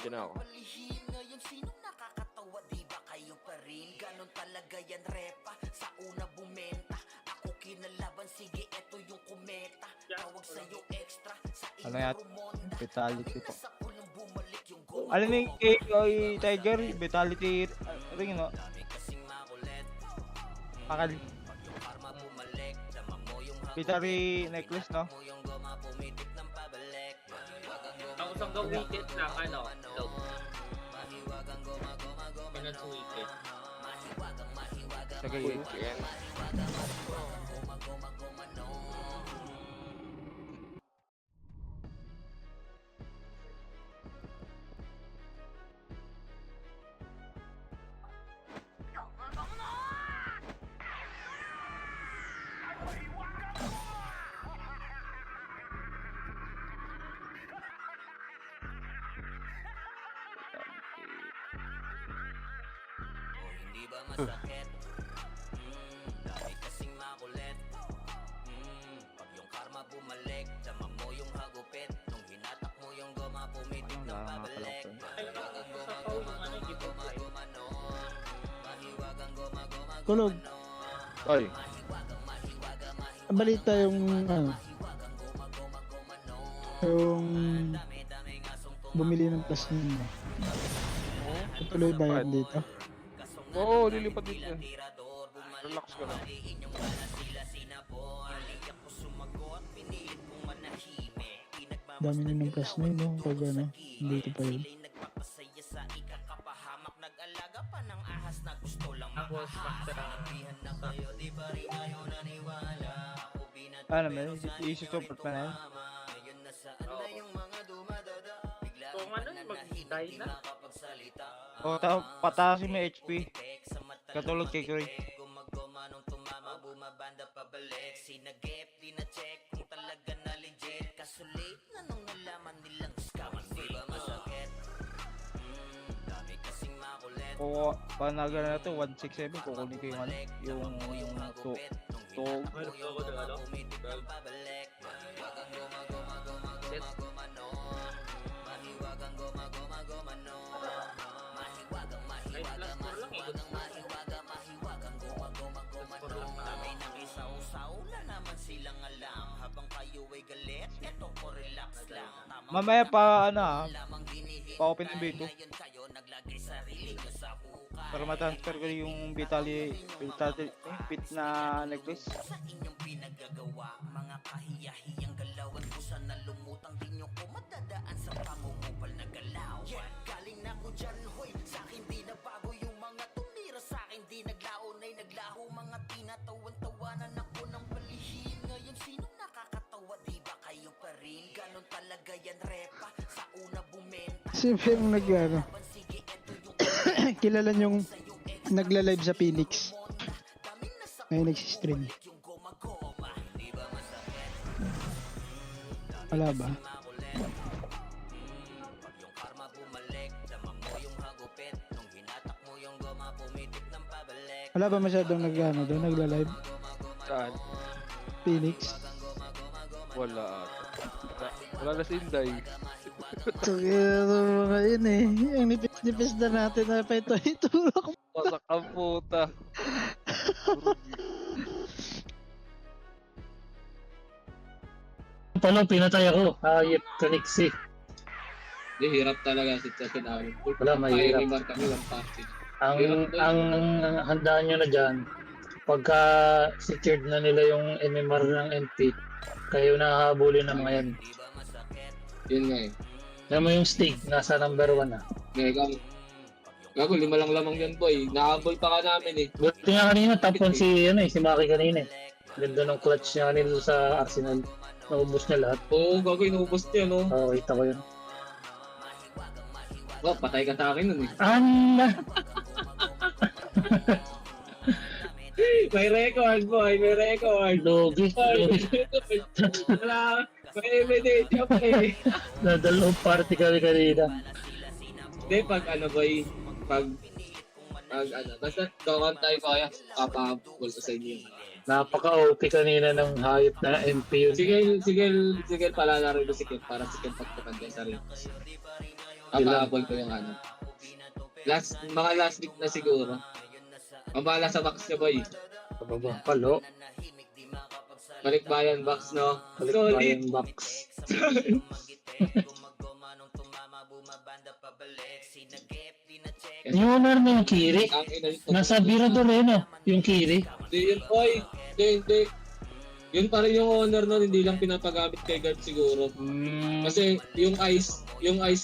Diyan ako. Ngayon sino nakakatawa, di ba kayo pa rin? Ganon talaga yan, repa. Sa una bumenta, ako kinalaban, sige eto yung kometa. Tawag sa'yo extra, sa Ano inyo yan? rumonda. Vitality po. Sa pulang bumalik yung go. Alam mo yung kay Tiger, Vitality ring, no? Pakal. Vitality necklace, no? Ang usang daw wicked lang, ano, low. Finance wicked. Sagay. Yan. Hindi ba masakit? Dami kasing makulit. Pag yung karma bumalik, dama mo yung hagupit. Nung hinatak mo yung goma, pumitik ng pabalik. Kulog, Ay, balita yung yung bumili ng plus ninyo. Tuloy ba yan dito? oo, lilipat dito yan. Relax ka lang. Dami na ng plus ninyo, pag ano, dito pa yun. Tapos, Ano naman, isi-support pa na yun. kung ano, mag-die na. O, pataasin mo yung HP. Katulad kay Kray. O, panaga na ito, 167, kukunin ko yung ano, yung tog. Ano ako na, ano? Set. Ay, plus 4 lang eh. Plus 4 lang na. Mamaya pa, pa-open ng B2. Para matransfer ko yung Vitality fit na necklace. Sa inyong pinagagawa, mga kahiyahiyang galawan ko sana lumutang din yung kumadadaan sa pangungupal na galaw. Yeah, galing na ko dyan, hoy, sa akin di nabago yung mga tumira sa akin di naglaon ay naglaho, mga tinatawan-tawanan ako ng palihim. Ngayon sino nakakatawa, di ba kayo pa rin? Ganon talaga yan, repa, sa una bumenta. Siyempre yung kilala yung nagla-live sa Phoenix. Ngayon nagsistream. Wala ba? Wala ba masyadong nagla-live? Saan? Phoenix? Wala ata. Wala na si Inday. So, mga yun eh. Ang nipis-nipis na natin na pa ito. Itulak. Pasak ang puta. Paano pinatay ako? Hayop kaniksi. Hirap talaga si sitwasyon namin. Wala, mahirap. May kami lang party. Ang handaan nyo na dyan, pagka secured na nila yung MMR ng MP, kayo nahahabulin ng mga yan. Yun nga eh. Alam mo yung Stig, nasa number 1 na. Ngayon, gago, 5 lang lamang yan boy. Nahabol pa ka namin eh. Buti nga kanina, top 1 si Maki kanina eh. Ganda ng clutch niya kanina sa Arsenal. Naubos niya lahat. Oo, gago, inubos niya no. Oo, kita ko yun. Oh, patay ka sa akin nun eh. Ano? May record boy, may record. Logi. Wala, may evidence pa eh. Nadalawang party kami kanina. Hindi, pag ano boy, pag ano, basta kawan tayo kaya, papahabol ko sa inyo. Napaka-OP kanina ng hayop na MP yun. Sige, palalaro ko si Ken para si Ken pagpapanda sa rin. Papahabol ko yung ano. Mga last week na siguro. Ang bahala sa box niya, boy. Pababa, palo. Balikbayan box, no? Balikbayan box. Yung owner na yung Kiri. Nasa Birador eh, no? Yung Kiri. Hindi yun, boy. Hindi. Yun pa rin yung owner nun, hindi lang pinapagamit kay God siguro. Kasi yung ice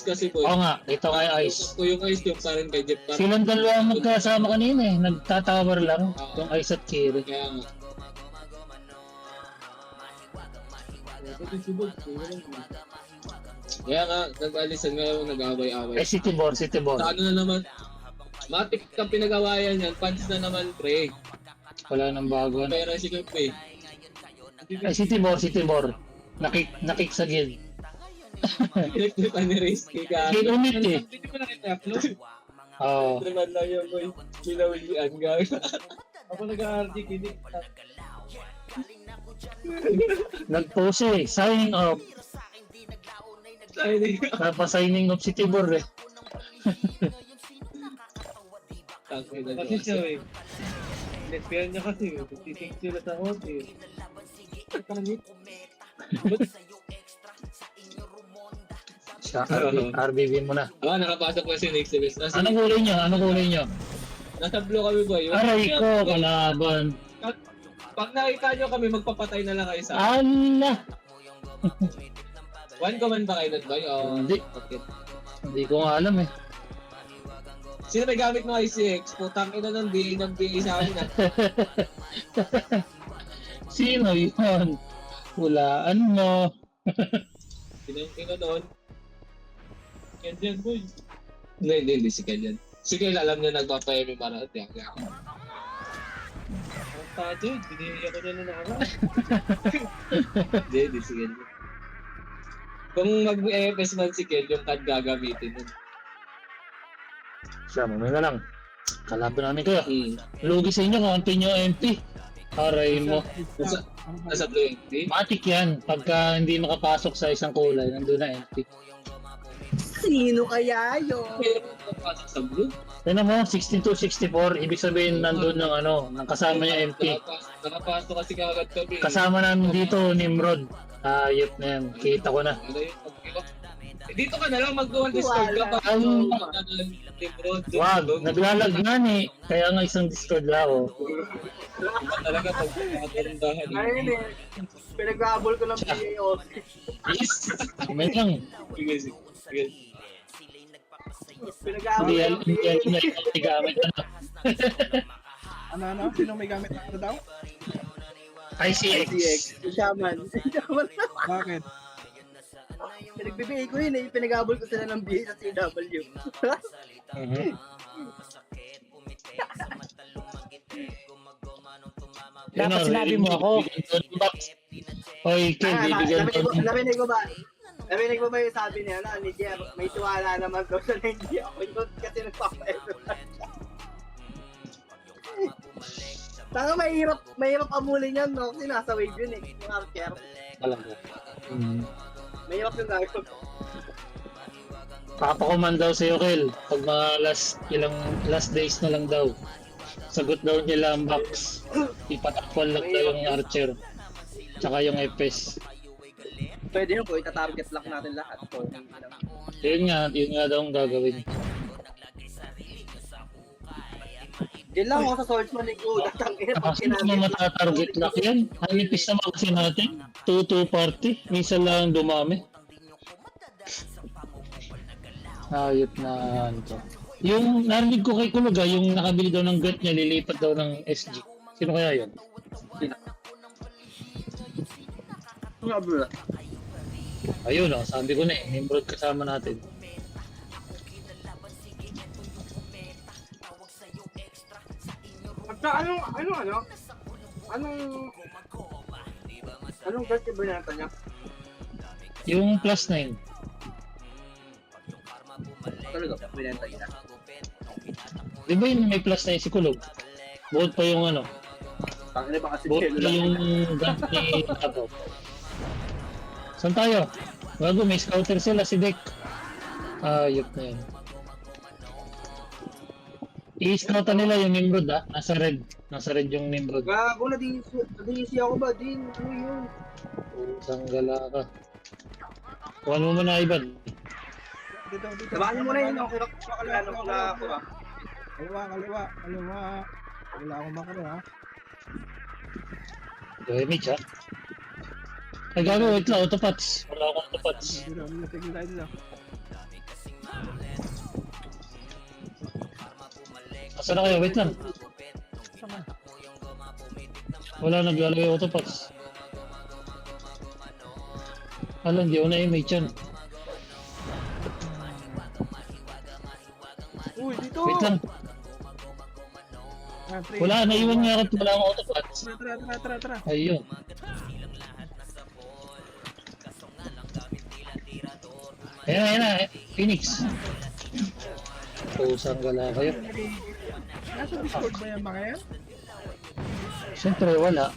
kasi, boy. Oo nga, ito kay Ice. Kung yung ice, yung pa rin kay Jeff Carr. Silang dalawa ang magkasama kanina eh. Nagtatower lang. Yung Ice at Kiri. Kaya nga. Kaya nga, nag-alisan ngayon, nag-away-away. City Ball. Sa ano na naman, matik kang pinagawayan yan, punch na naman, pre. Wala nang bago. Pera si Kup, eh. City Ball. Nakik sa guild. Pinagpipan ni Rizky ka. Guild unit eh. Hindi ko nakita upload. Oo. Naman lang yun, boy. Pinawian ka. Ako nag-RD, kinig. Nag-post eh. Signing off. Signing off City Ball eh. Kasi siya, eh. Lesbian niya kasi, titig sila sa hotel. Siya, RBB mo na. Nakapasok na si Nick Silves. Anong kulay nyo? Nasa blue kami, boy. Aray ko, kalaban. Pag nakita nyo kami, magpapatay na lang kayo sa Ala! One command ba kayo doon, boy? Hindi. Okay. Hindi ko nga alam eh. Sino may gamit mo ICX? Putang ina ng BA sa amin, ah. Sino yun? Hulaan mo. Sino yung ina doon? Kenyan, boy. Hindi si Kenyan. Si Kel, alam niya nagpapayami para at yan. Ang tajo, binili ako niya na nakaraan. Hindi si Kel. Kung mag-EFS man si Kel, yung card gagamitin nun. Siya, mamaya na lang. Kalaban namin kayo. Lugi sa inyo, kaunti nyo MP. Aray mo. Nasa blue MP? Matik yan. Pagka hindi makapasok sa isang kulay, nandun na MP. Sino kaya yun? Pero pasok sa blue? Tignan mo, 62-64. Ibig sabihin, nandun ng ano, ng kasama niya MP. Nakapasok kasi kagad kami. Kasama namin dito, Nimrod. Ayop na yan. Kita ko na. Ano yung dito ka na lang mag-goal Discord ka pa. Wag, naglalag nga eh. Kaya nga isang Discord lang ako. Talaga pag nakatarandahan. Ayun eh. Pinag-aabol ko ng PAO. Yes! May lang. Sige. Pinag-aabol Hindi ko yan, ng hindi yan, hindi yan, hindi gamit ano. Ano? Sino may gamit na daw? ICX. Si Shaman. Bakit? Pinagbibigay ko yun eh. Pinag-aabol ko sila ng BA sa CW. Dapat sinabi mo ako. Oy, Kel, bibigyan ko. Narinig mo ba yung sabi niya na ni Jer, may tiwala naman daw sa na hindi ako yun kasi nagpapaero lang siya. Taka mahirap amulin yan, no? Kasi nasa wave yun eh, yung archer. Alam ko. Mahirap yung gagawin. Papakuman daw sa'yo, Kel. Pag mga last days na lang daw. Sagot daw nila ang box. Ipatakwal lang daw yung archer. Tsaka yung FPS. Pwede yun po, itatarget lang natin lahat. So, Yun nga daw ang gagawin. yun lang ako sa swordsman ni Kuda. Kasi naman matatarget lock yan. Hanipis naman kasi natin. 2-2 party. Minsan lang dumami. Ayot na ano to. Yung narinig ko kay Kuluga, yung nakabili daw ng gut niya, lilipat daw ng SG. Sino kaya yun? Ayun o, sabi ko na eh. Nimrod kasama natin. Anong guard yung binata niya? Yung +9. Talaga, binata niya. Di ba yun may +9 si Kulog? Bukod pa yung ano, Tangina ba kasi Buti Jello lang. yung gun ni Tato. Saan tayo? Bago, may scouter sila, si Dick. Ayop na yun. I-scoutan nila yung Nimrod nasa red. Nasa red yung Nimrod. Gago, nadisi ako ba? Din, ano yun? Sanggala ka. Kuhan mo muna, Ivan. Sabahin mo na yun, okay na ano ko na ako ba? Kaliwa. Wala akong makano ha. Mitch, ha? Ay, gago, wait lang, autopats. Wala akong autopats. Tigil tayo dito. Asa na kayo? Wait lang. Wala, naglalagay autopats. Alam, di ako na-image yan. Uy, dito! Wait lang. Wala, naiwan nga ako. Wala akong autopats. Tara. Ayun. Ayan na. Phoenix. Pusang gala kayo. Nasa Discord ba yan mga yan? Siyempre, wala.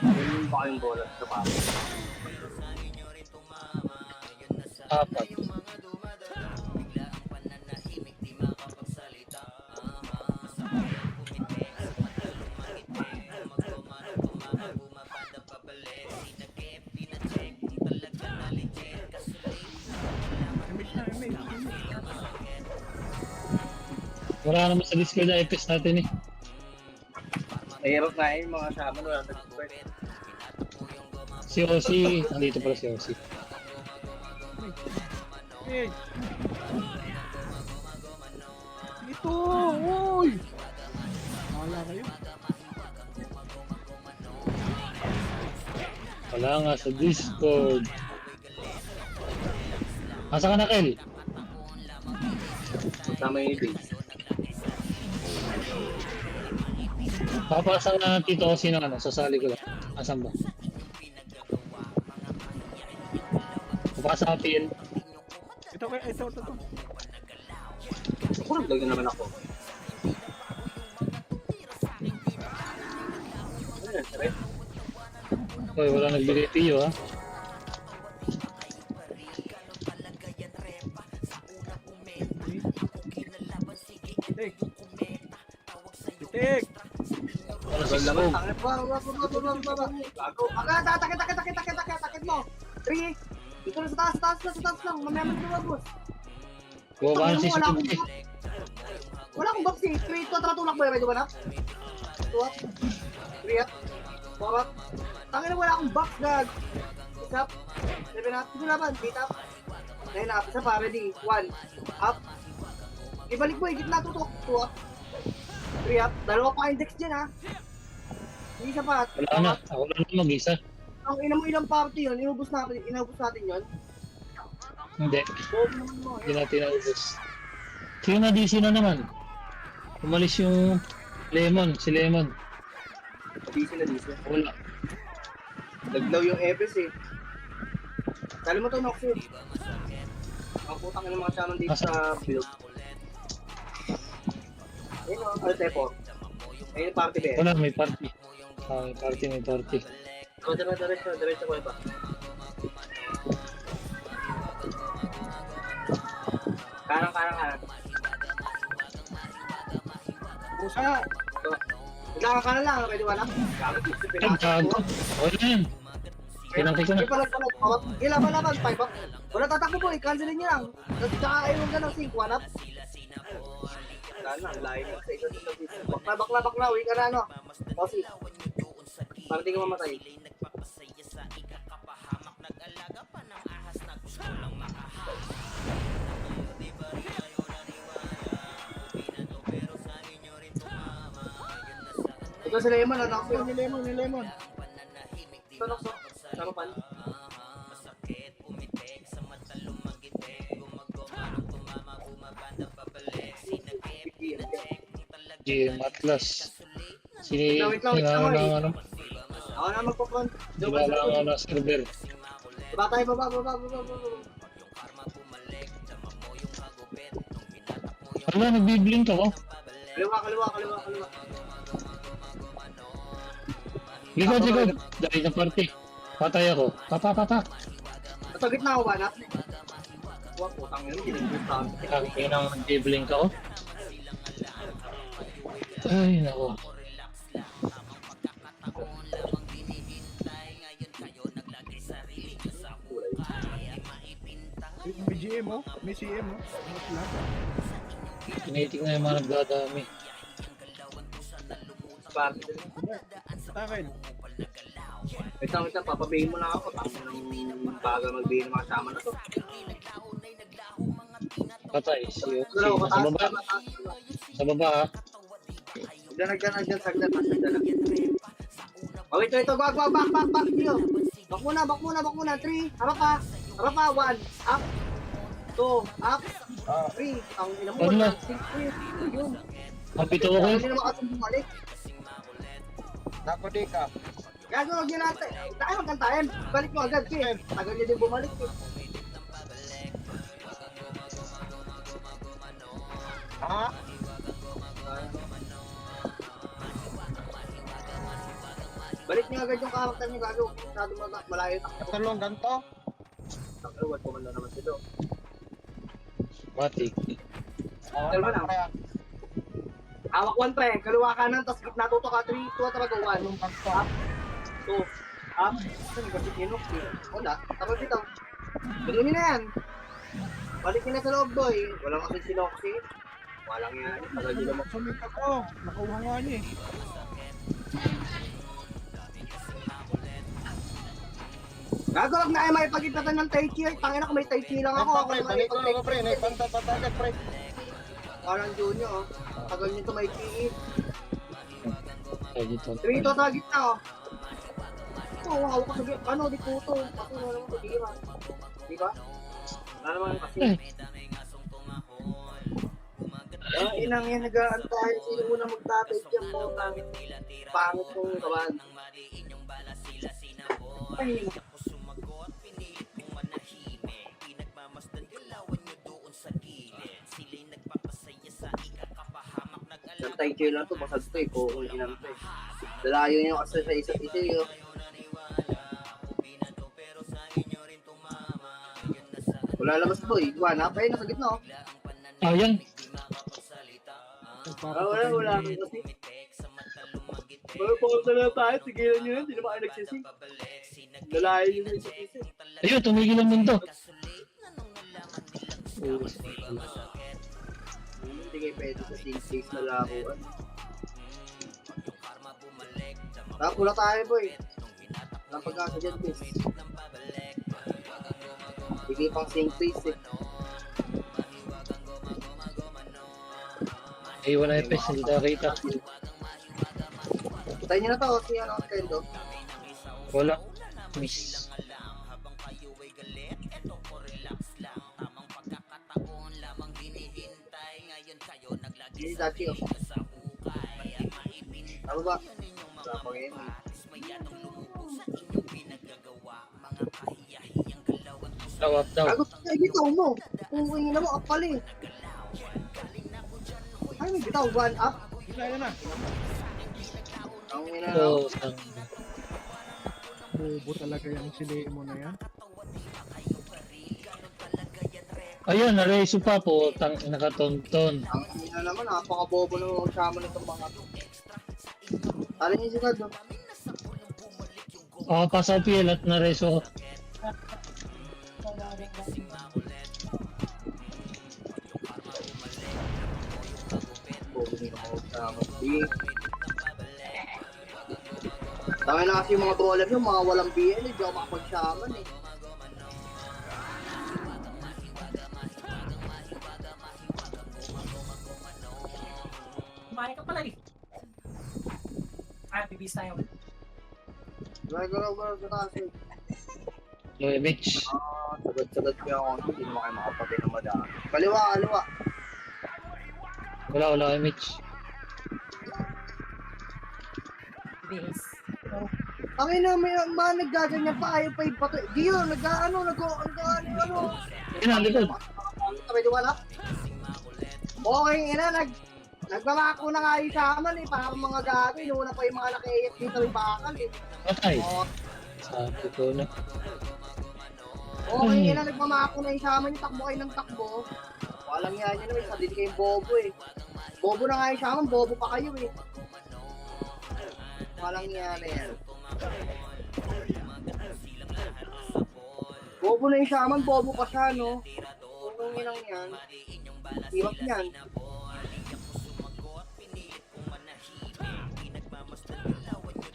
Yung ba kayong bola sa pa? Apat. Wala naman sa Discord na epics natin eh. Mahirap nga yung mga sama wala nag-Discord. Si Ozzy, nandito pala si Ozzy. Hey! Dito! Uy! Wala kayo? Wala nga sa Discord. Asa ka na, Kel? Sama yung ibig. Papasang na Tito Ozzy ng ano, sasali ko lang. Asan ba? Papasang ka PL. Ito. Ako naglag naman ako. Ayun, sir. Hoy, wala nagbigay Tiyo ha. Titik! Wala si Laman, Smoke. tangin pa. Gago. Takit mo. 3. Dito na sa taas lang. Mamaya man lumabos. Buwabahan si Wala Smoke akong eh. Wala akong box eh. 3 ito, tratulak ba yung medyo ba na? 2 up. 3 up. 4 up. Tangin na wala akong box, gag. 6 up. 7 up. Dito laban. 8 up. 9 up. Isa pa, ready. 1 up. Ibalik mo, higit na tutok. 2 up. 3 up. Dalawa pa index dyan ha. Hindi isa pa. Wala na. Ako lang mag-isa. Ang ina mo ilang party yun, inubos natin yun. Hindi. Bob naman mo. Hindi natin naubos. Sino na DC na naman? Umalis yung Lemon. Si Lemon. Busy na busy. Wala. Naglaw yung Eves eh. Sali mo to, Noxy. Ang putang ng mga saman dito sa build. Ayun o, Altepo. Ayun yung party ba eh. Wala, may party. May party. O, diretso ko iba. Karang. Pusa! Nagkaka ka na lang, pwede wala. Ay, gago. Wala yan. Pinangki ko na. May palag. Laban, 5 up. Wala tatakbo po, i-cancelin nyo lang. Tapos tsaka ayaw ka ng 5, 1 up. Wala na, layo na sa ito. Bakla, uwi ka na ano. Bossy. Para di ka mamatay. Ito si Lemon, anak ko. Ni Lemon. Ito, Noxo. Sama pan. GM Atlas. Wait lang, Sinala ng ano. Ako na magpo-front. Sinala ng ano server. Baba tayo, baba. Wala, nagbiblink ako. Kaliwa, kaliwa, kaliwa, kaliwa. Likod, likod. Dahil na party. Patay ako. Papa. Nasa gitna ako ba, Nap? Wag, putang yun, ginigit sa akin. Ang pinang nagbiblink ako. Ay, nako. May GM oh. May CM oh. Tinitingnan yung mga nagdadami. Takin. Wait lang, papabihin mo na ako. Tapos ng baga magbihin ng mga sama na to. Patay. Si Pero, sa baba. Sa baba ha. Nagdyan, sagdan lang. Oh, ito, back, dito. Back muna. 3, harap pa, 1, up, 2, up, 3, ang ina mo, Ano? 6, yun. Kapito ako. Hindi naman kasi bumalik. Napadi ka. Gago, wag nyo natin. Tayo magkantayan. Balik mo agad, Kim. Tagal nyo din bumalik, eh. Ha? Balik nyo agad yung karakter nyo, gago. Masyado malayo. Katalong ganto. Takawad ko man na naman sila. Matik. Dalawa na. Hawak 1 pre, kaliwa kanan, tapos natuto ka 3, 2, talaga 1. Up, 2, up. Saan ba si Kinok? Wala, tapos dito. Ganun na yan. Balik nyo na sa loob, boy. Walang kasi si Noxy. Walang yan. Tagal nyo naman. Sumit ako. Nakuha nga niya eh. Gago, wag na ay may pagkitatan ng Tai Chi. Tangina ko may Tai Chi lang ako. Ako Pre, naman balik ko may na pre. Naipantat-patagat pre. Parang Junior, oh. Tagal nyo ito may kiit. Ay, dito. 3 to sa gitna, oh. Oo, hawak ko sa gitna. Ano, di puto. Kasi wala naman ito, di ba? Di ba? Wala naman kasi. Inang yan, nag-aantahin. Sino muna magtatay dyan mo? Pangit kong kaban. Ay, ng Tai Chi lang to, basag to eh, kung inang to eh. Lalayo nyo kasi sa isa't isa yun. Wala labas to eh, up eh, nasa gitna oh. Ayan. Wala kang kasi. Pero pumunta na tayo, tigilan nyo yun, hindi naman kayo nagsising. Lalayo nyo yung isa't isa. Ayun, tumigil ang mundo. Hindi kayo pwede sa sing-six na laruan. Tapos tayo boy. Napag-asa dyan boys. Hindi pang sing-six eh. Ay, wala yung pes. Hindi nakita. Tayo nyo na to, si ano, Kendo. Wala. Miss. Hindi dati oh. Ano ba? Wala pa ngayon eh. Tawap daw. Gago tayo bitaw mo. Kung ingin mo, up pala eh. Ay, may bitaw, 1 up. Isa na. Ang ina na. Oh, Bobo talaga yung sili mo na yan. ayun, nareso pa po. Nakatonton. Ang ina naman, napakabobo ng sama nitong mga to. Tala niyo si Kad, no? Ako pa sa PL at nareso. Bobo nito mga sama. Tama na kasi yung mga troller nyo, mga walang BL, hindi ako makapag-shaman eh. Kumain ka pala eh. Ay, bibis tayo. Garaw kasi. Loy Mitch. Sagad-sagad ko yung hindi naman kayo makapatay ng madami. Kaliwa. Wala kay Mitch. Bibis. Ang ina, may mga naggaganyan pa, ayaw pa yung pato. Di yun, nag-ano. Ayun, likod. Pwede wala? Okay, ina, nagmamako na nga yung shaman eh, parang mga gago, inuuna pa yung mga naki-AF dito yung bakal eh. Patay. Oh, Sabi ko na. okay, ina, nagmamako na yung shaman, yung takbo kayo ng takbo. Walang yan yun naman, sabi kayong bobo eh. Bobo na nga yung shaman, bobo pa kayo eh. Walang yan na yan. Bobo na yung shaman, bobo pa siya, no? Kung inang yan, hirap yan.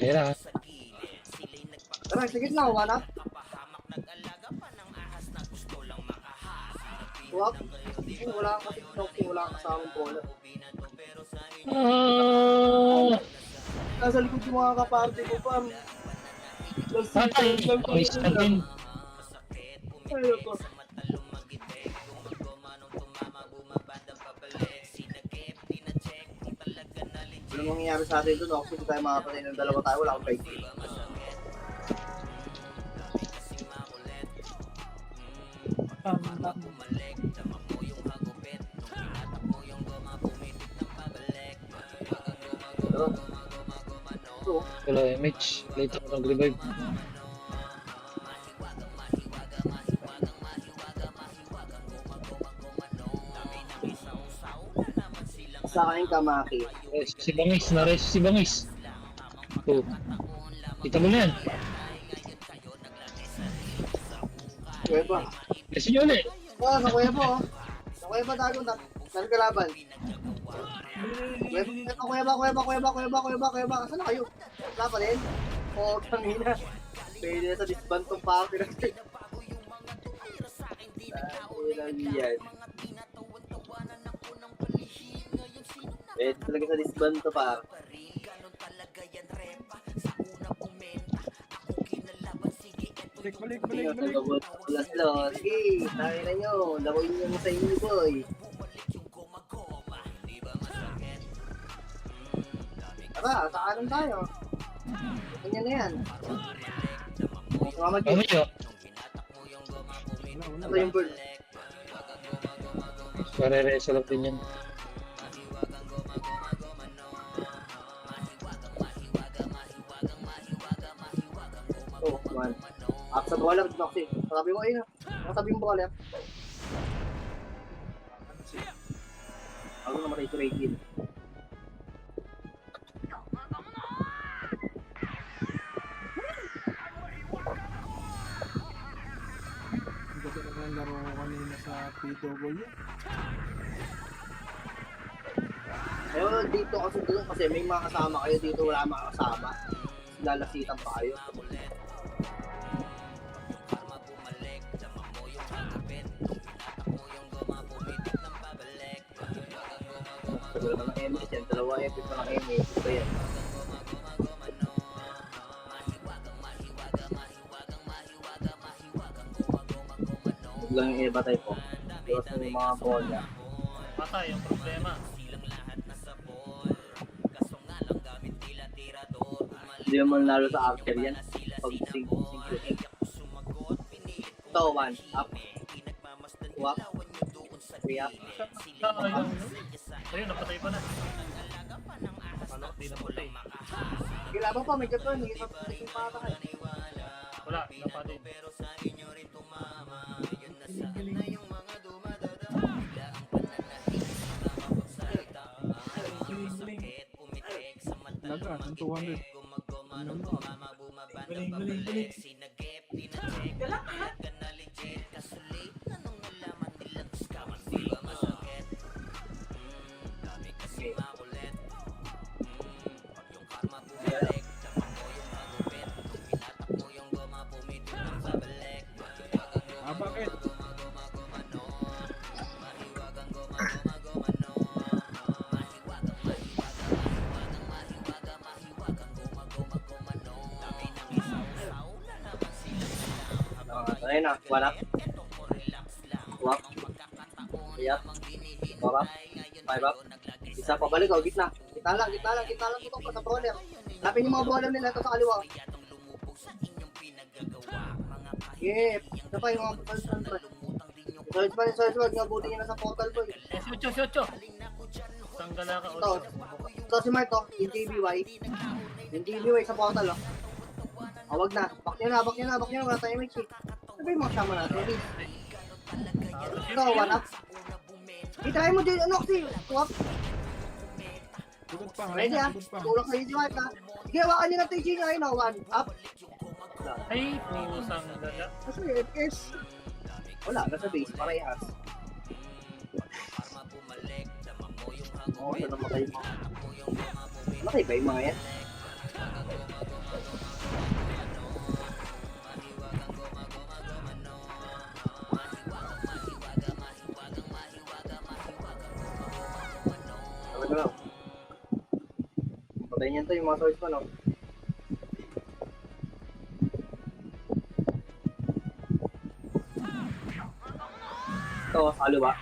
Era. Tara, sige na, wala. Wap. Wala kang kasi knock, wala kang kasamang bola. Nasa likod yung mga kaparte ko, pam. Patay. Okay, sa atin. Ayun ko. Ano mangyayari sa atin doon? Kasi tayo makapatay ng dalawa tayo, wala akong fight. So, Wala MH. Late ako nag-revive. sa akin Kamaki. Si Bangis. Na-res si Bangis. Oh. Kita mo na yan. Kuweba. Kasi nyo ulit. Oh, sa Kuweba oh. Sa Kuweba tayo saan kalaban? Kuweba. Saan na kayo? Wala pa din? Oh, kanina. Pwede na sa disbandong party natin. Ilang yan. Talaga sa disband to pa. Balik. Los. Sige, tayo na nyo. Lakuin nyo sa inyo, boy. Tara, sa kanan tayo. Ganyan na yan. Sumamag Ano yun. nyo? Ano yung bird? Pare-reso lang din yan. Oh, man. Sa bola, Noxy. Sabi mo, ayun. Sabi mo bola. Ako namatay si Regine. Kasi naglaro ko kanina sa PW. Ayun, dito kasi doon kasi may mga kasama kayo dito, wala mga kasama. Lalasitan pa kayo. Tagal na ng MS yan, dalawa epic pa ng MS. Ito yan. Huwag lang yung iba tayo po. Iwas mo yung mga bola. Patay yung problema. Hindi naman lalo sa archer yan. Pag sync. Ito, 1 up. 2 up. 3 up. Ayun, napatay pa na. Di napatay. Kailangan pa, may gato. Hindi pa patay. Wala, napatay. Laga, ang 200. Galing. Bakit? Ayun na, 1 up. 2 up. 3 up. 4 up. 5 up. Isa pa balik, oh, gitna. Gitna lang. Tutok pa sa brawler. Lapin yung mga brawler nila ito sa kaliwa. Yep. Ito pa yung mga portal pa. Search pa. Huwag nga buti nyo na sa portal po. Si Ocho. Tanggala ka. Ito. Ito si Mark, oh. Yung DBY. Yung DBY sa portal, oh. Oh, wag na. Back nyo na. Wala tayo may cheat. Ano ba yung mga kasama natin? Please. Ito, one up. I-try mo din, ano kasi, swap. Sigod pa, Ready ah. sigod pa. Tulak sa easy mark ah. Sige, hawakan nyo na ito yung Gino. Ayun, oh, one up. Ay, pusang gala. Kasi, FPS. Wala, nasa base, parehas. Oo, ito namatay mo. Namatay ba yung mga yan? Ano lang? Patayin niyan to yung mga source ko, no? Ito, kaliwa.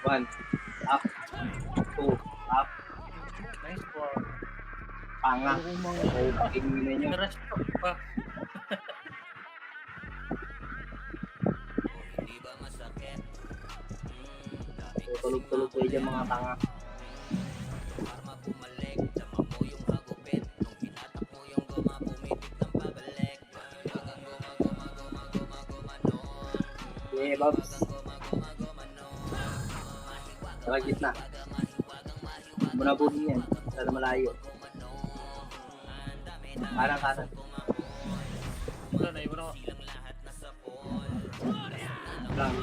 1. Up. 2. Up. Nice po. Panga. Oh, tingin nyo. Naras pa. Tulog-tulog kayo dyan mga tanga. Yeah, Bobs. Sa gitna. Muna po din yan. Sana malayo. Kanan. Wala na, iwan ako. Lang.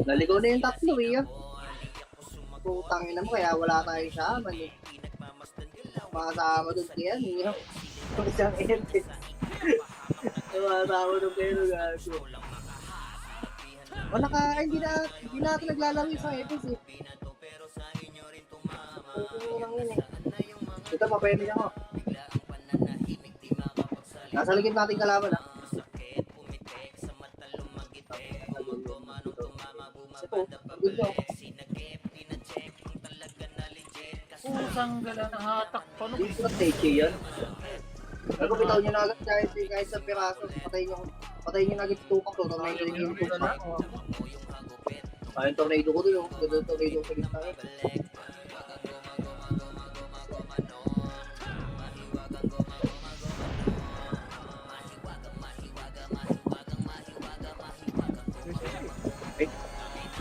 Naligaw na yung tatlo eh. Putangin na mo kaya wala tayong shaman eh. Makasama doon kaya niyo. Isang ente. Makasama doon kayo gago. Wala ka, hindi natin naglalaro yung isang epis eh. Putangin lang yun eh. Ito, mapwede niya ko. Nasa ligid natin kalaban ah. Ito, good go. Pusang gala na hatak pa. No? Dito na Teche yan. Bago bitaw nyo na agad kahit sa piraso. Patayin nyo na agad sa tupak to. Tornado yung tupak. Ayun tornado ko doon. Ganda tornado sa gitna.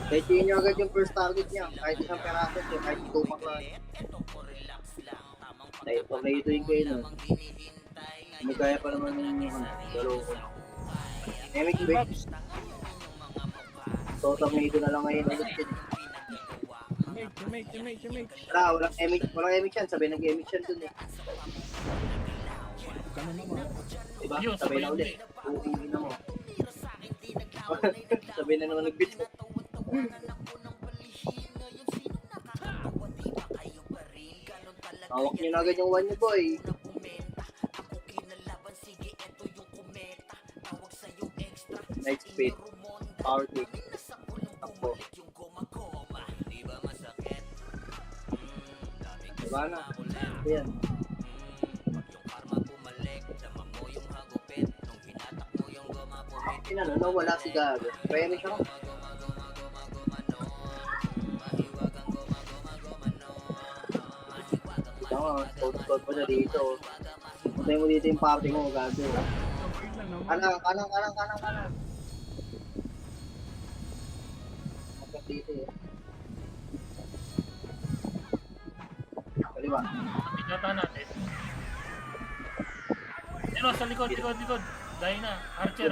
Teche nyo agad yung first target niya. Kahit isang piraso niya. Kahit tupak lang. Dahil tornado yung kayo nun. May kaya pa naman yung dalawa ko. Emic Big. So, tornado na lang ngayon ulit yun. Teammate. Wala, walang Emic yan. Sabay nag-Emic yan dun eh. Kano naman? Diba? Yun, Sabay na ulit. Uuwi na mo. Sabay na naman nag-beat. Hawak nyo na agad yung one nyo, boy. Night speed. Power kick. Takbo. Diba na? Ayan. Ano, wala si Gago. Kaya siya ko. Scout pa siya dito. Puntay mo dito yung party mo, Gago. Kanan. Magkat dito eh. Kaliwa. Pinata natin. Yan o, sa likod. Dahil na. Archer.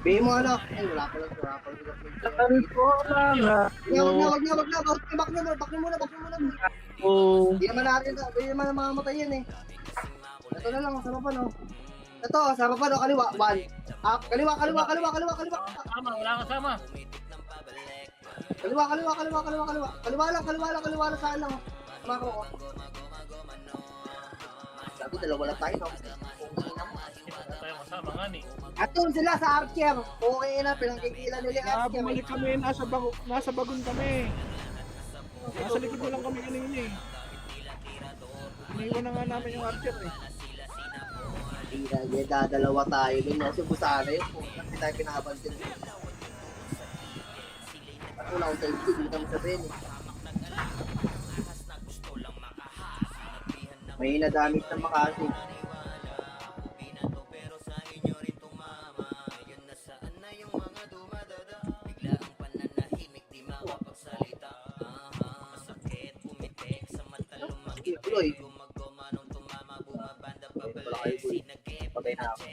Bigay mo ano? Ay, wala pa lang. Wag na. Back na muna. Hindi naman mamamatay yan eh. Ito na lang, sarap pa no. Ito, sarap pa no, kaliwa. One. Up, kaliwa. Sama, wala ka sama. Kaliwa lang, saan lang. Sama ko. Sabi, dalawa lang tayo no. Hindi tayo kasama nga ni. Atun sila sa Archer. Okay na, pinangkikilan nila yung Archer. Bumalik kami, nasa bagon kami. Nasa likod mo lang kami kanina eh. Iniwan na nga namin yung Archer eh. Hindi, dadalawa tayo dun. Kasi busana yun. Hindi tayo pinabansin. Wala akong safety, hindi kami sabihin eh. May nadamit ng makasi. Tuloy. Wala kayo boy. Patay na ako.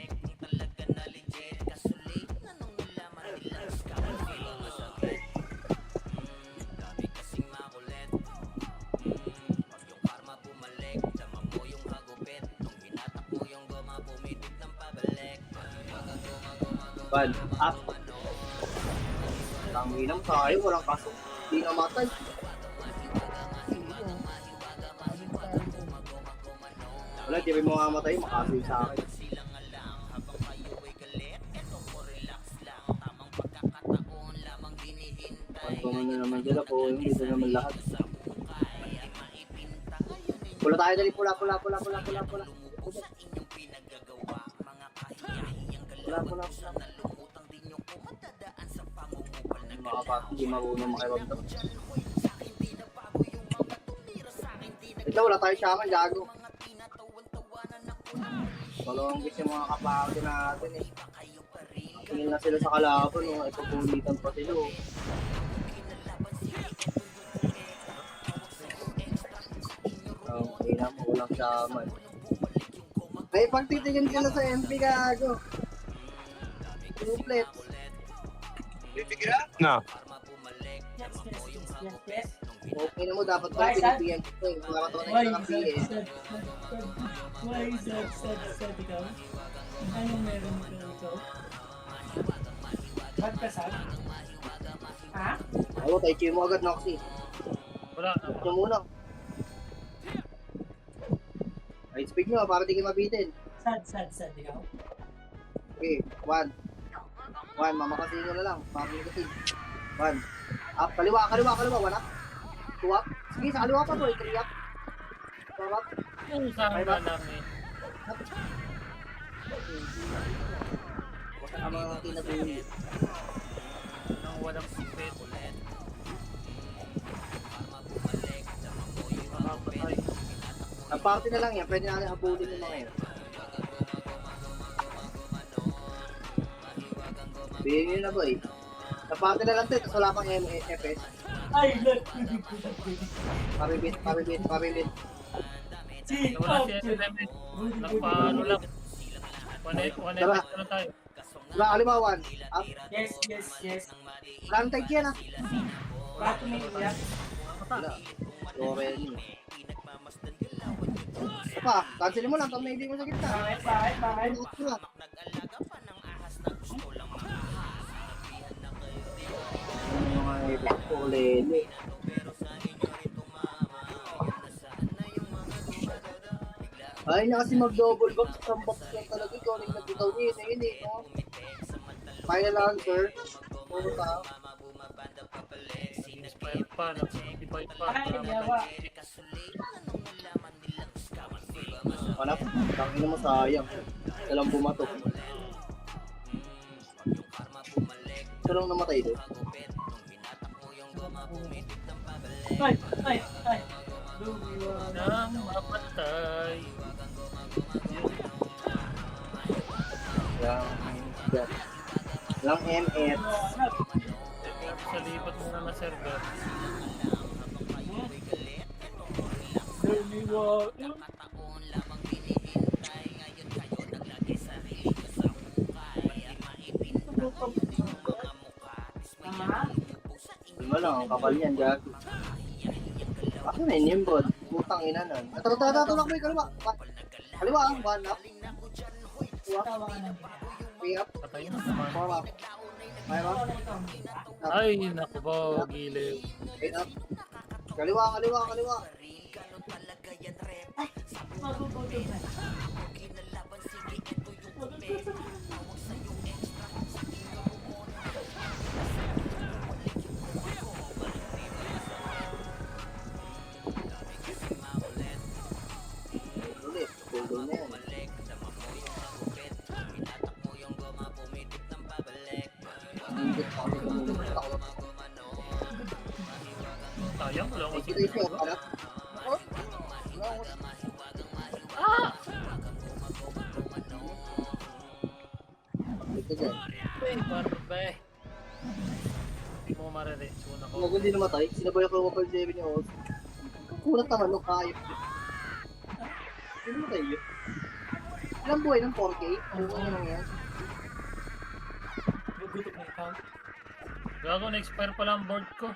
Ban, up. Tanginang tayo, walang kaso. Hindi namatay. Wala, di rin mo mamatay, makasoy sa akin. Pagpungan na naman dyan po, hindi na naman lahat. Pula tayo dali, pula. Pula. Mga kapatid, hindi marunong makibagdang. Ito, wala tayo shaman, gago. Dalawang bis yung mga kapatid natin eh. Tingin na sila sa kalaban, no? Ipapulitan pa sila. Oh. Okay na, walang shaman. Ay, pagtitingin ka na sa MP, gago. Triplet. Na. Okay na mo, dapat ba pinipigyan ko eh. Mga katuwa na ng PS. Why is that sad ikaw? Anong meron ko ikaw? Ba't ka sad? Ha? Ako, tayo mo agad, Noxy. Wala. Ito muna. Ay, speed nyo, para di kayo mabitin. Sad ikaw? Okay, 1. Mamakasin nyo na lang. Mamakasin. 1. Up, kaliwa. 1 up. 2 up. Sige, sa kaliwa pa bro. 3 up. 4 up. Yung sama lang eh. Basta ang mga kinatuloy. Nang walang secret. Ang party na lang yan, pwede natin habulin yung mga yun. Bigyan nyo na boy. Sa party na lang din, tapos wala pang FS. Ay, look! Pabibit. Si Wala si SNM. Nagpaano lang. 1 Tara. na tayo. Wala, kaliwa 1. Up. Yes. Wala nang tag yan ah. Bato may iyak. Wala. Loren. Ito pa, cancel mo lang, pag may hindi mo sa gitna. Bakit? Ano mga ibig ko, lele. Ay na kasi mag-double box, isang box lang talaga. Ikaw rin nagbitaw niya, yun eh. No? Final answer. Puro tao. Inspired pa. Nag-simplify pa. Ay, yawa. Hanap, tangin mo sayang. Walang bumatok. Ito lang namatay doon. Ay. Nang mapatay. Lang MS. Sa lipat muna na server. Diba lang, ang kapal yan, gagi. Ako na yun yung bod. Putang ina nun. Tatulak mo yung kaliwa. Kaliwa, 1 up. 2 up. 3 up. Patay na naman. 4 up. 5 up. Ay, naku ba, giliw. 8 up. Kaliwa. Ulit, pull na yan. Hindi ko hindi namatay. Sinabay ako ng 7 yung Oz. Kulat naman nung kayop. Hindi namatay yun. Ilang buhay ng 4K? Ano lang yan? Gugutok na ikaw. Gago, na-expire pala ang board ko.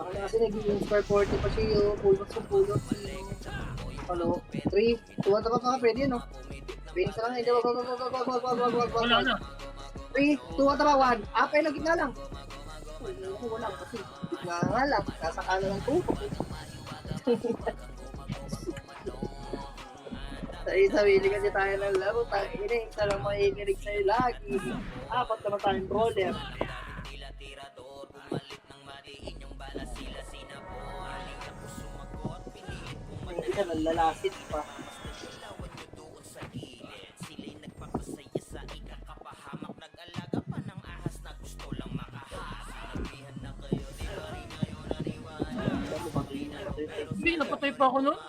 Ako na kasi nag-inspire 40 pa siya yung pulot sa pulot. Ano? 3, 2, ano ka ka? Pwede yun, no? Pwede sa lang, hindi, wag. Wala na. 3, 2, ano ba? 1. Apay na gitna lang. Wala kasi. Gitna nga lang. Nasa kanan ng tutok. Sabi kasi tayo ng laro. Tayo isa lang mainirig sa'yo lagi. Apat naman tayong brawler. Ang isa nalalasit pa. Hindi, napatay pa ako nun.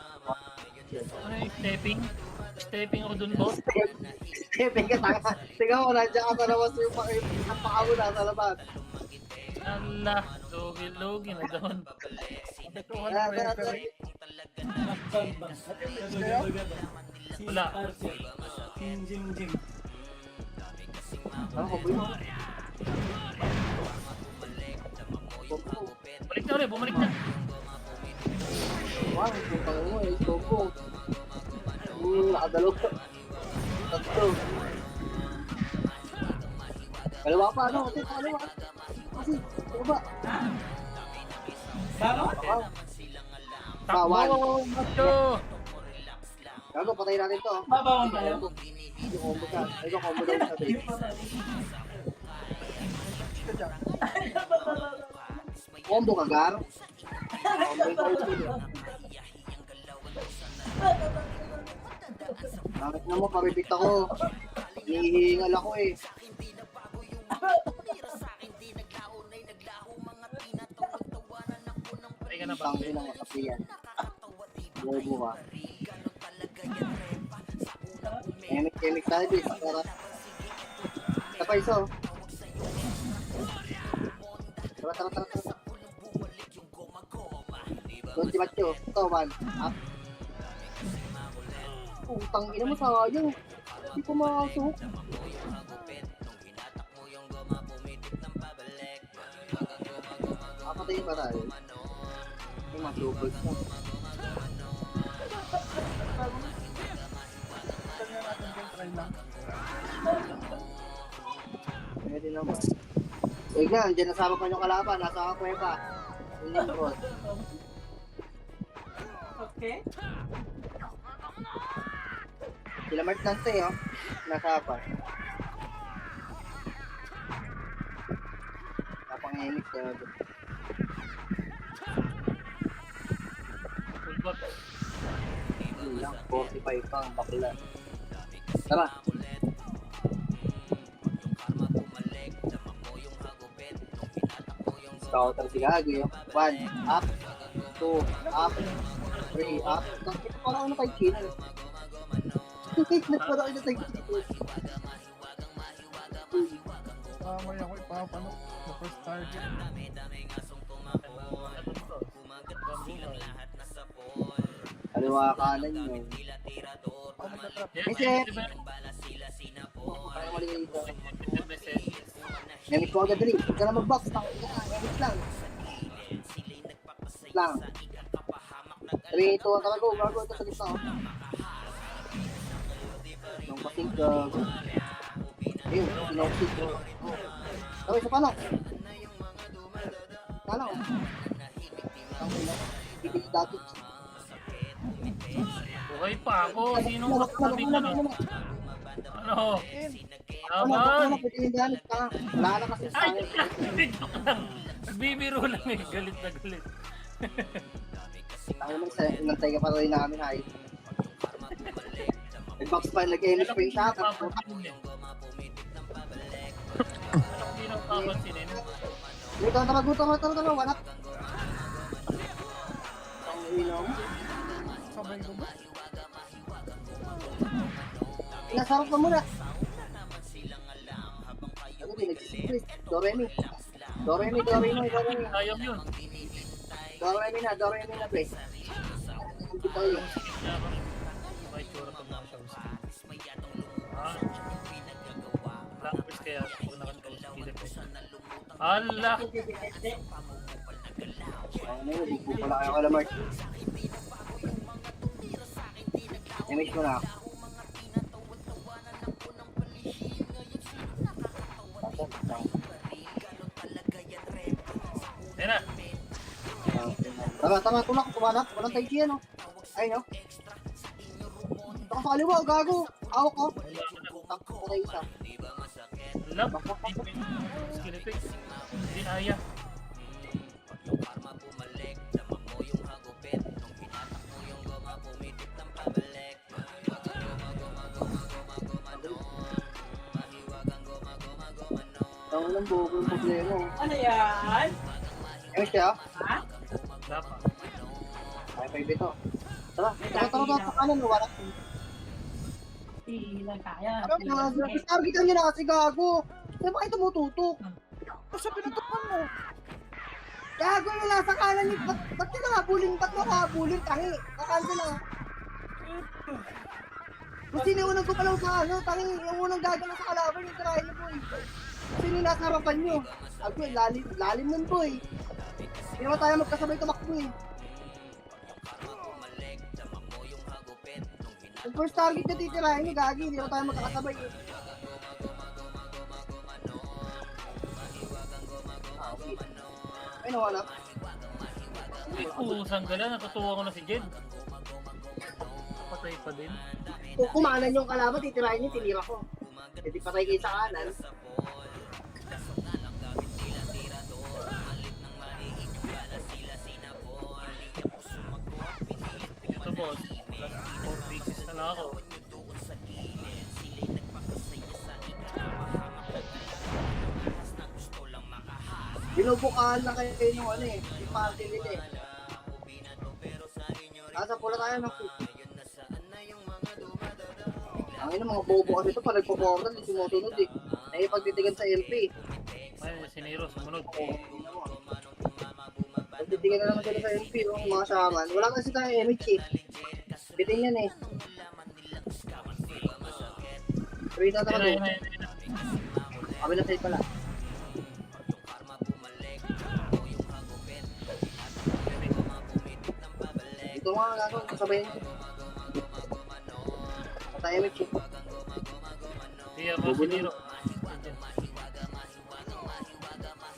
Ano yung stepping? Stepping ako dun, boss. Teka, tanga. Tingnan mo, nandiyan ka sa labas yung paka mo nasa labas. Allah, logi na doon. Bang. Gado. Si Wala. Archer. Jing. Ano ko ba yun? Balik na ulit, bumalik na. Wow, putang mo eh, sobo. Nakadalo ka. Tatlo. Kaliwa pa, ano? Kasi kaliwa. Kasi, ano ba? Tama? Wow. Takbo, macho. Gago, patayin natin to. Babawan tayo. Yung combo ka. Ay, yung combo daw sa tayo. Combo ka, Gar? Combo yung combo. Bakit na mo, paripit ako. Hinihingal ako eh. Ay ka na ba? Tangin ang makapi yan. Bobo ka. Kemik tayo, bis. Tara. Iso. Tara. Doon si Macho. Ito, man. Up. Putang ina mo, sayang. Hindi ko makasok. Papatayin ba tayo? Yung mga doubles mo. Pwede naman. Huwag na, dyan nasama pa yung kalaban. Nasa kakweba. Hindi mo. Okay. Sila Mark Dante, oh. Nasa pa. Napangimik talaga. Fullback. Hindi lang, 45 pa ang bakla. Tara. Scouter si Gagi, oh. 1, up. 2, up. 3, up. Bakit parang ano kay Chin? Nagpara kayo na tayo. Mamaya ako ipapano sa first target. Kaliwa kanan nyo. Reset! Kaya mali dito. Nemit ko agad dali. Huwag ka na mag-box. Nemit lang. Lang. 3, 2, 1, tara go. Gago ito sa gitna. Yung pasing ka. Ayun, sinopsit ko. Okay, sa pano? Pano? Bibig dati. Okay pa ako. Sino kasabi ko nun? Ano? Ano, Laban! pwede yung gamit ka. Wala na kasi sa Ay! akin. Joke lang! Nagbibiro lang eh. Galit na galit. Tayo lang sa inantay ka pa rin namin, hay. Nag-box pa, nag-ennis pa yung shot. Anong hindi nang papansinin? Ikaw na magutom, tara, wanak. Ang ilaw mo. Sabay ko ba? Pinasarap ka muna. Hindi, nagsisimple. Doremi. Doremi, Doremi, Doremi. Sayang yun. Doremi na, pre. Ang bitaw yun. May tsura pag nakasawis. Blackfish kaya ako nakasawis. Ala! Ano yun, di po pala kayo kala Mark. Image mo na ako. Ayan na! Tama, tulak, tumanap. Walang tayo yan, oh. Ayun, oh. Baka sa kaliwa, gago. Awak ko. Takbo ko tayo isa. Love! Skeleton. Hindi kaya. Tango ng bobo yung problema, oh. Ano yan? Image kaya? Ha? Dapat. Ay, pwede ito. Tara, sa kanan, wala. Hindi lang kaya. Targetan nyo na kasi gago. Saan ba kayo tumututok? Sa pinutukan mo. Gago yung nasa kanan niyo. Ba't ka nakabulin? Ba't mo nakabulin? Tangi. Kakansel lang. Kung sino yung unang gumalaw sa ano, tangi. Yung unang gagalaw sa kalaban, yung tirahin niyo po eh. Sino yung nasa harapan niyo? Ako eh, lalim nun po eh. Hindi naman tayo magkasabay tumakbo eh. Yung first target na titirahin niyo, gagi. Hindi naman tayo magkakasabay eh. Ay, nawala. Pusang gala, natutuwa ko na si Jed. Patay pa din. Kung kumanan yung kalaban, titirahin niyo, tinira ko. E di patay kayo sa kanan. Ito boss, last 4 pieces na lang ako. Binubukaan na kayo nung ano eh, yung party nila eh. Asa pula tayo ng ang ina mga bobo kasi ito pa nagpo-portal, hindi sumusunod eh. Nakipagtitigan sa LP. Ay, si Nero sumunod. Pagtitigan na naman sila sa LP, yung mga shaman. Wala kasi tayo image eh. Bitin yan eh. Wait na naman eh. Kami na side pala. Ito mga gagawin, kasabayin nyo. Patay image eh. Iya mo si Nero.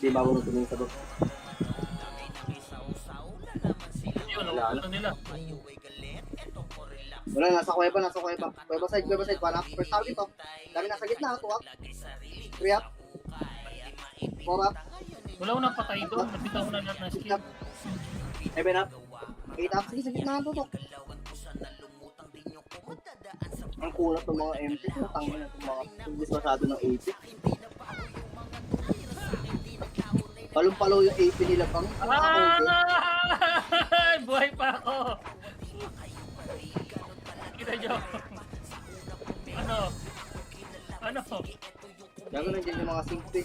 Di ba ako tumingin sa box? Yun, ano nila? Wala, nasa kuweba. Kuweba side, wala. First target to. Dami nasa gitna, 2 up. 3 up. 4 up. Wala ko nang patay doon. Nabitaw ko na lahat ng skill. 7 up. 8 up. Sige, sa gitna ang tutok. Ang kulat ng mga MP. Tangin na itong mga hindi masyado ng AP. Palong-palo yung AP nila pang. Buhay pa ako! Kita nyo. Ano? Gagawin nandiyan yung mga simple.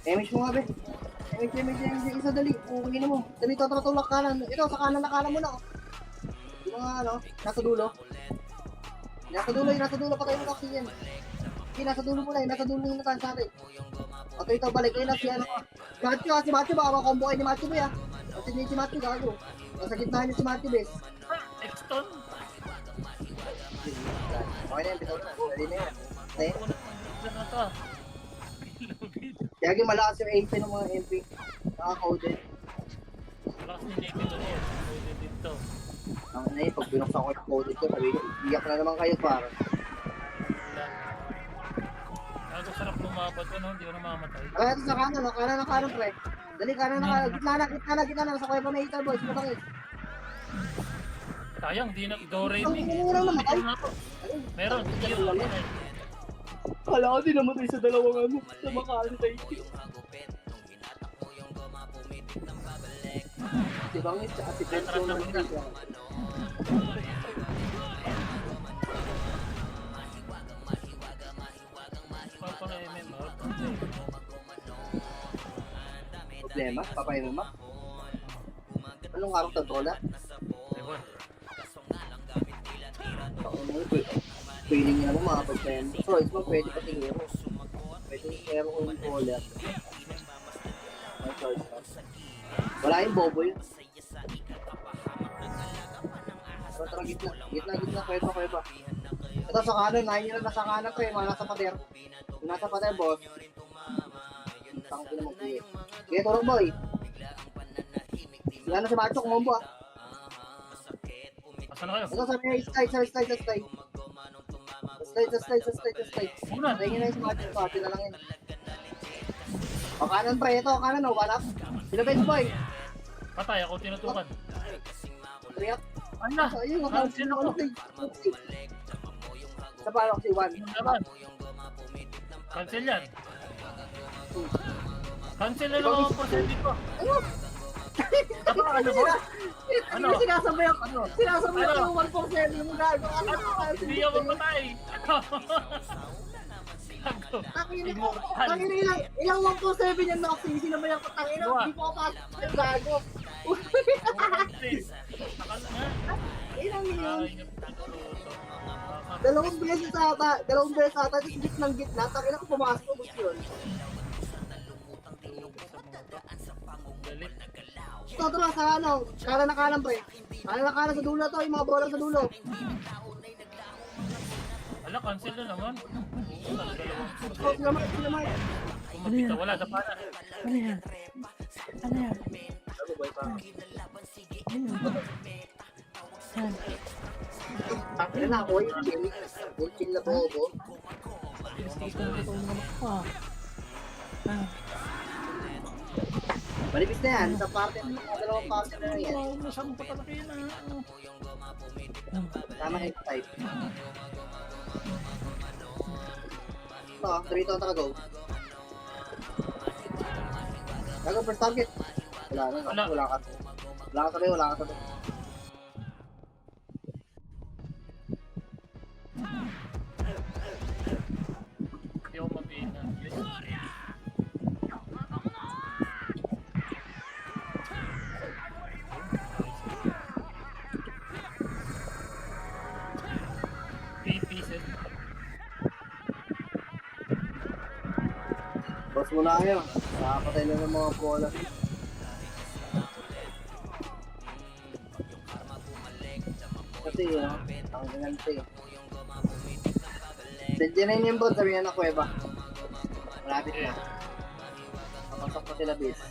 Image mo nga, be. Image. Isa dali. Kungin mo. Dali, tatulak kanan. Ito, sa kanan na kanan mo na. Yung mga ano, nasa dulo. Nasa dulo. Patay mo kasi yan. Okay, nasa dulo mo na. Nasa dulo yung natan sa atin. Okay, ito, balik. Ayun na si ano. Si Matthew, baka makombo kayo ni Matthew, be, ha. Kasi hindi si Matthew, gago. Nasa gitna niyo si Matthew, be. Exton? Okay na yan, bitaw. Dali na yan. Okay. Ano to? Kaya malakas yung AP ng mga MP. Naka-coded. Lakas ni Nicky doon yan. Pwede dito. Ang na yun, pag binuksan ko yung coded ko, sabi ko, iyak na naman kayo para. Ako sarap lumabad ano, hindi ko na mamamatay. Kaya ito sa kanan, no? Kanan, pre. Dali, kanan, gitna na. Nasa kuya pa na Eater Boys, matakit. Sayang, di na Dore Ang ni. murang namatay. Meron, zero. Kala ko din namatay sa dalawang ano, sa makakali tayo. Si Bangit, tsaka si Benzo namatay siya. Papa na MM, problema? Papayin mo, ma? Anong karong tatrola? Feeling niya naman mga pagpendo. Choice mo, pwede pa tingero. Pwede tingero ko yung caller. May choice mo. Wala yung bobo yun. Tara, gitna. Gitna. Kuweba. Ito sa kanan, nine nila nasa kanan ko eh. Mga nasa pader. Yung nasa pader, boss. Tangin na mo, kuya. Sige, turong boy. Wala na si Macho, kumombo ah. Asan na kayo? Ito sa may slide. Slide. Tingin na yung si Macho, pati na lang yun. O kanan pre, ito, kanan o, walap. Sino bench boy? Patay ako tinutukan. Triap. Ano? Ayun, Cancel ako. Sa palo si Juan. Naman. Cancel yan. Cancel na lang ang porcent dito. Ano? Ano ba? Ano? Sinasabay ako. Sinasabay ako Ano? yung 147 yung gago. Ano? Hindi ako patay. Tangin na ilang 147 yung knock. Sinabay ako. Tangin na, hindi po ako pasok yung gago. Ilang yun? Dalawang beses ata. Tapos gitna. Tangin ako pumasok ko gusto yun. Tara sa ano, kanan pre. Kanan sa dulo to, yung mga bola sa dulo. Ala, cancel na naman. Oh, sila Mark. Kumapita, wala sa pana. Ano yan? Tangin na, boy. Chill na bobo. Malipis na yan, sa parte ng mga dalawang parte na yan. Tama na yung type. Ito, 3 to go. Gago, first target. Wala ka tabi. Hindi ako mabina. Pieces. Boss muna kayo. Nakapatay na ng mga bola. Kasi yun, ang ganante. Nandiyan yung bro, sabi na kuweba. Malapit na. Papasok pa sila base.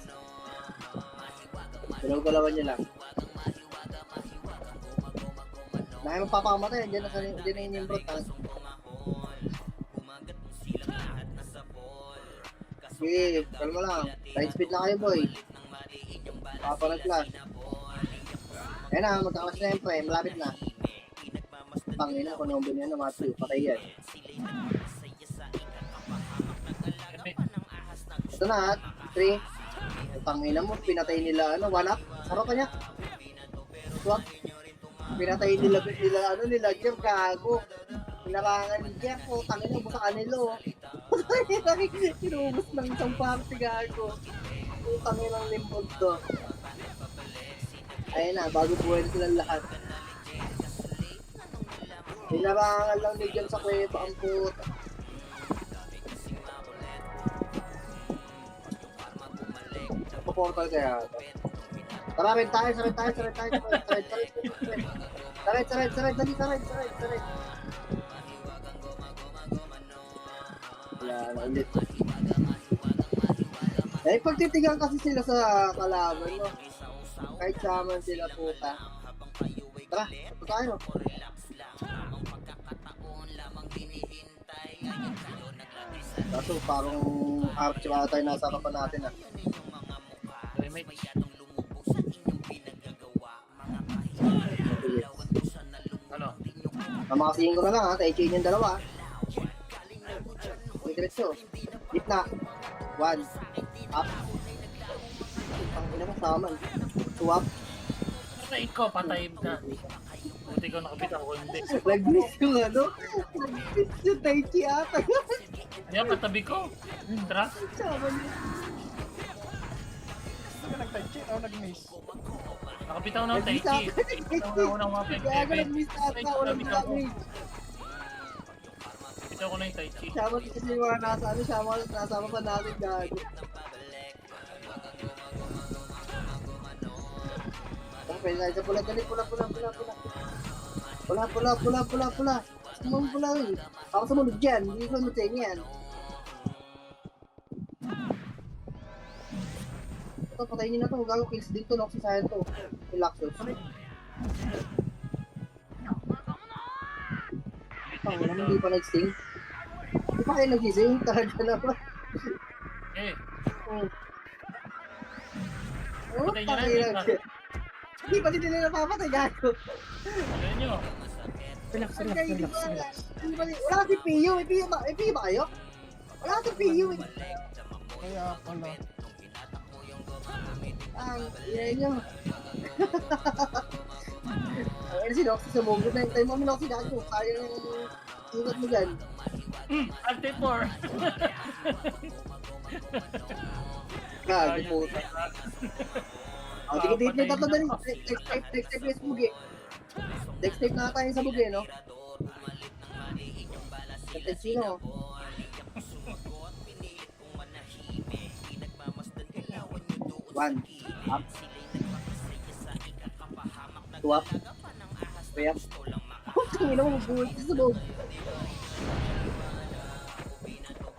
Galaw-galawan nyo lang. Dahil magpapakamatay, nandiyan na yung bro. Sige, kalma lang. Tight speed lang kayo boy. Papalag-flash. Ayan na, magkakalas na yung pre, malapit na. Tangin na, kung number niya na Matthew, patay yan. Ito na, 3. Tangin na mo, pinatay nila, one up. Sarap pa niya. Swap. Pinatay nila, Jeff, gago. Pinarangan ni Jeff, tangin na, busa kanilo. Kinubos ng isang party, gago. Tangin ng limbog to. Ayun na, bago buhay na silang lahat. Pinarangan lang ni Jeff sa kuweba, ang puta. Portal kaya ito. Tara, rin tayo. Sarit. Wala na ulit. Eh, pagtitigan kasi sila sa kalaban, no? Kahit saman sila puta. Tara, ito tayo. Kaso parang arch ba tayo nasa harapan natin ah. Ano? Mamakasihin ko na lang ha, tayo-chain yung dalawa. Okay, diretso. Gitna. 1. Up. Ang ina mo, saman. 2 up. Patay ko, patay na. Buti ko nakabit ako, hindi. Nag-miss yung ano? Nag-miss yung Taichi ata. Ayan, katabi ko. Tara. Saman yun. Tai Chi o nag-miss? Nakapitaw ng Tai Nag-miss Chi. ako. Ito na unang mga Kaya 5-7. nag-miss ata, walang damage. Bitaw ko na yung Tai Chi. Siya mo kasi yung mga nasa ano, siya mo nasama pa natin gago. Ang pwede tayo sa pula, dali, pula. Pula. Sumang pula eh. Ako sumunod dyan, hindi ko sumunod sa inyo yan. Ito, patayin niyo na to, gago kills din to, Noxy sa to. Relaxos. Ang wala, hindi pa nag-sing. Hindi pa kayo nag-sing, talaga naman. Eh, Oh, Patay niyo na, tangina. hindi Hindi pa din nila napapatay, gago. ano nyo? Relax. Wala kasi PU, may PU ba kayo? Wala kasi PU eh. Kaya pala. Ang yan nyo. Ang si Noxy sa mongol na yung time mo, Noxy gago. Sayang yung ingat mo dyan. Arte 4. Gago puta. Oh, dikit na tatlo dali. Next type yung bugi. Next type na tayo sa bugi, no? Next sino? One. Up. Two up. Three up. Tingin mo mabuhay sa sabog.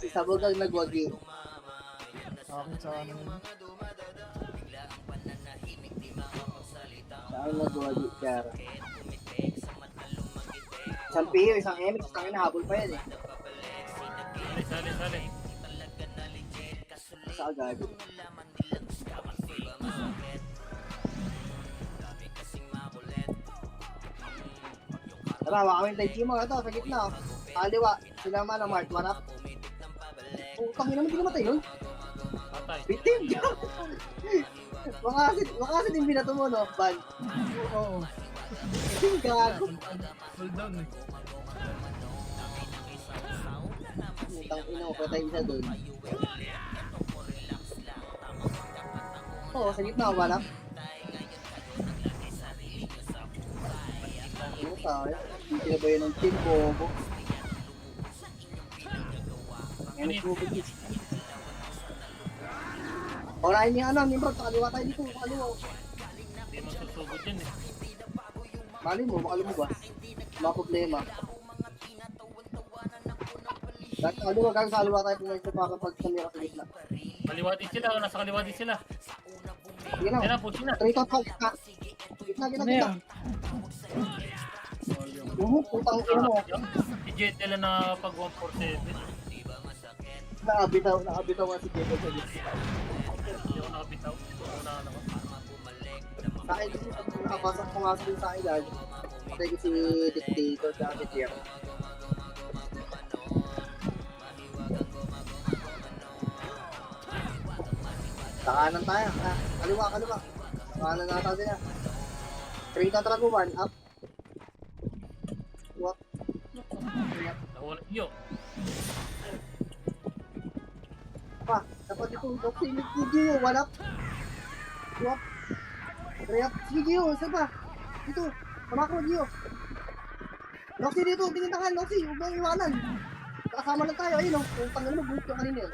Si sabog ang nagwagi. Akin sa ano yun. Saan nagwagi, Kara? Isang PU, isang MX, isang hinahabol pa yan eh. Sali. Sa agad. Tara, hawa kami yung Tai Chi mo. Ito, sa gitna. Kaliwa, sila man ang Mark, one up. Putang ina mo, hindi namatay yun. Patay. Bitim! Baka din binato mo, no? Ban. Oo. Gago. Hold down eh. Putang ina mo, patay isa doon. Oo, sa gitna, one up. Ano tayo? Hindi sila ba yun ng team, bobo? Yan ang tubig is. Orahin niya ano, Nimrod, sa kaliwa tayo dito, sa kaliwa. Hindi mo susugod yun eh. Mali mo, baka lumabas. Mga problema. Dahil sa kaliwa, kaya sa kaliwa tayo pumunta para pag samira sa gitna. Kaliwa din sila, nasa kaliwa din sila. Sige na, Yan na, push na. trito pa, gitna. Gitna. Putang ina mo. Si Jet nila na pag 147. Nakabitaw nga si Jacob sa gitna. Hindi ako nakabitaw. Una ako. Sa akin kasi pag nakapasok pumasok din sa akin dahil patay ko si Dictator sa akin siya. Sa kanan tayo. Kaliwa. Kanan na tayo na. Straight na talaga, one up. What? Nakuha iyo. Pa, dapat ito. Doxy, Gio, one up. What? Three up. Sige, Gio, isa pa. Dito. Sama ko, Gio. Noxy dito, tinintakan, Noxy. Huwag mong iwanan. Kasama lang tayo, ayun o. Kung tangan mo, buhit ko kanina yun.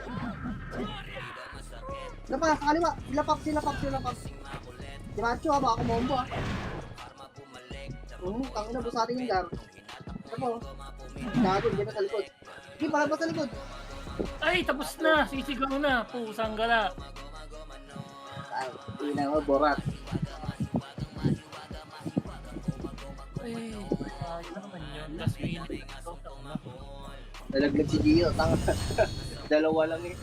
Isa pa, sa kaliwa. Sila pop. Si Macho ha, baka kumombo ha. Tangin na, busatin yung gar. Isa po. Gago, hindi na sa likod. Sige, palabas sa likod. Ay, tapos na! Sisigaw na! Pusang gala! Ay, ina mo, borat. Ay, ayun na naman yun. Last minute. Nalaglag si Gio, tanga. Dalawa lang eh.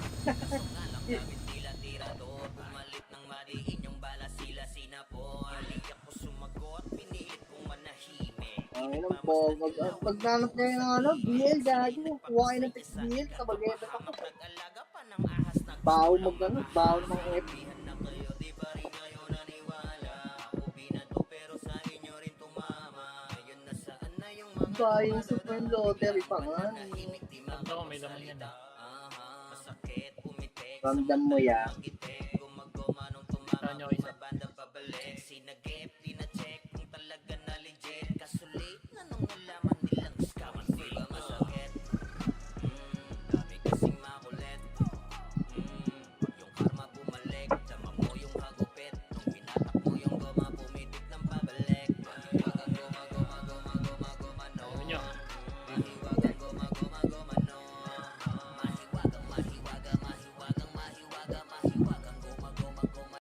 Ay, nang po, pagnanap niya yung ano, BL, gago. Kuha kayo ng text BL, kabagayat ako. Bawo ng F. Buying super lottery pa nga. Ito, may laman yan. Ramdam mo yan.